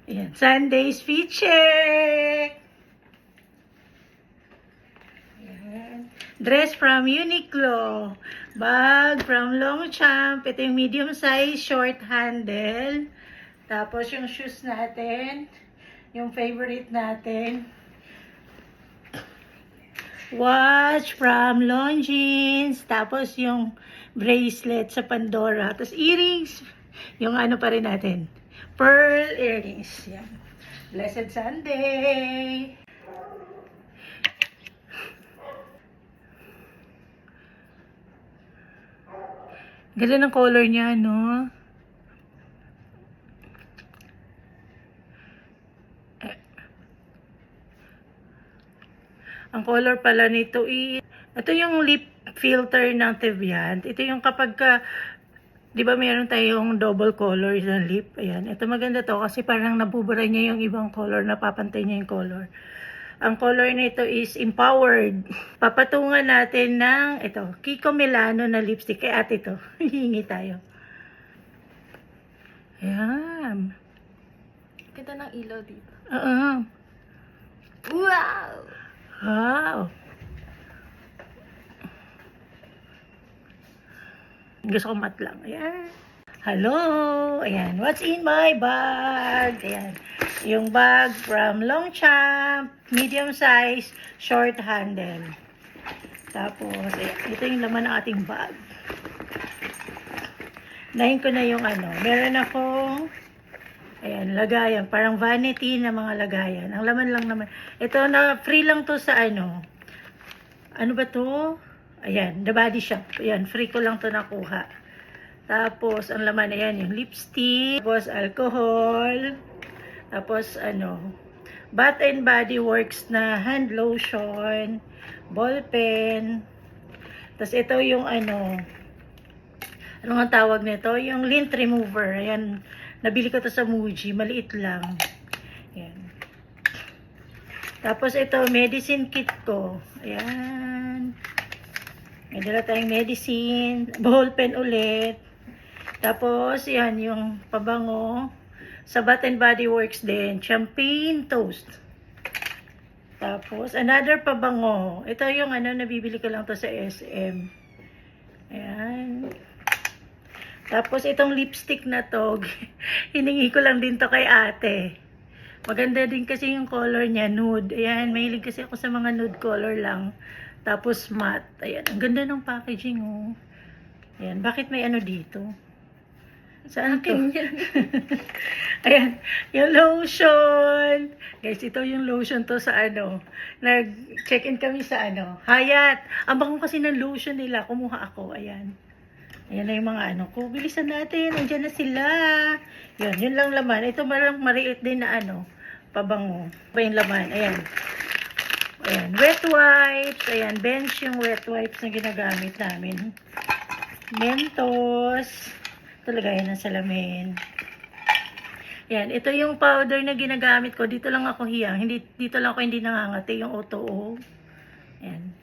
Ayan, Sunday's fit check. Ayan. Dress from Uniqlo. Bag from Longchamp. Ito yung medium size, short handle. Tapos yung shoes natin. Yung favorite natin. Watch from Longines. Tapos yung bracelet sa Pandora. Tapos earrings. Yung ano pa rin natin. Pearl earrings. Yan. Blessed Sunday. Ganda ng color niya, no? Ang color pala nito is, ito yung lip filter ng Teviant. Ito yung kapag ka, di ba meron tayong double color ng lip? Ayan. Ito maganda to kasi parang nabubura niya yung ibang color, napapantay niya yung color. Ang color nito is Empowered. Papatungan natin ng, ito, Kiko Milano na lipstick. Kaya ate ito, hihingi tayo. Ayan. Ganda ng ilaw dito. Wow! Wow! Gusto ko mat lang. Ayan. Hello! Ayan. What's in my bag? Ayan. Yung bag from Longchamp. Medium size. Short handle. Tapos, ayan. Ito yung laman ng ating bag. Nahin ko na yung ano. Meron akong ayan, lagayan. Parang vanity na mga lagayan. Ang laman lang naman. Ito na free lang to sa ano. Ano ba to? Ayan, The Body Shop. Ayan, free ko lang to nakuha. Tapos, ang laman na yan, yung lipstick. Tapos, alcohol. Tapos, ano, Bath and Body Works na hand lotion. Ball pen. Tapos, ito yung ano, ano nga tawag nito? Yung lint remover. Ayan, nabili ko to sa Muji. Maliit lang. Ayan. Tapos ito, medicine kit ko. Ayan. May dala tayong medicine. Ball pen ulit. Tapos, yan, yung pabango. Sa Bath and Body Works din. Champagne Toast. Tapos, another pabango. Ito yung ano, nabibili ko lang to sa SM. Ayan. Tapos, itong lipstick na to, hiningi ko lang din to kay ate. Maganda din kasi yung color niya, nude. Ayan, mahilig kasi ako sa mga nude color lang. Tapos, matte. Ayan, ang ganda ng packaging, oh. Ayan, bakit may ano dito? Saan to? Ayan, yung lotion. Guys, ito yung lotion to sa ano. Nag-check-in kami sa ano, Hyatt. Ang bango kasi ng lotion nila. Kumuha ako, ayan. Ayan na yung mga ano ko. Bilisan natin. Andiyan na sila. Yun lang laman. Ito marang mariit din na ano, pabango. Ba yung laman? Ayan. Ayan. Wet wipes. Ayan. Bench yung wet wipes na ginagamit namin. Mentos. Talaga yan ang salamin. Ayan. Ito yung powder na ginagamit ko. Dito lang ako hiyang. Dito lang ako hindi nangangati. Yung O2O. Ayan.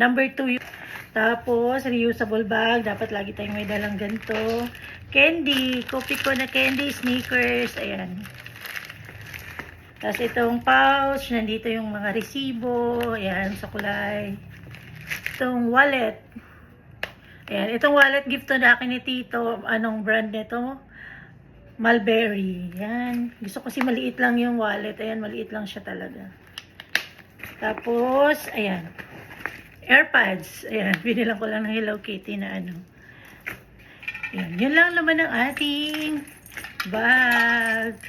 Number 2 yung tapos, reusable bag. Dapat lagi tayong may dalang ganito. Candy. Kopi ko na candy. Sneakers. Ayan. Tapos, itong pouch. Nandito yung mga resibo. Ayan, sa kulay. Itong wallet. Ayan. Itong wallet gift to na akin ni Tito. Anong brand nito? Mulberry. Ayan. Gusto ko kasi maliit lang yung wallet. Ayan, maliit lang siya talaga. Tapos, ayan. AirPods. Ayan, binilang ko lang ng Hello Kitty na ano. Ayan, yun lang naman ang ating bag.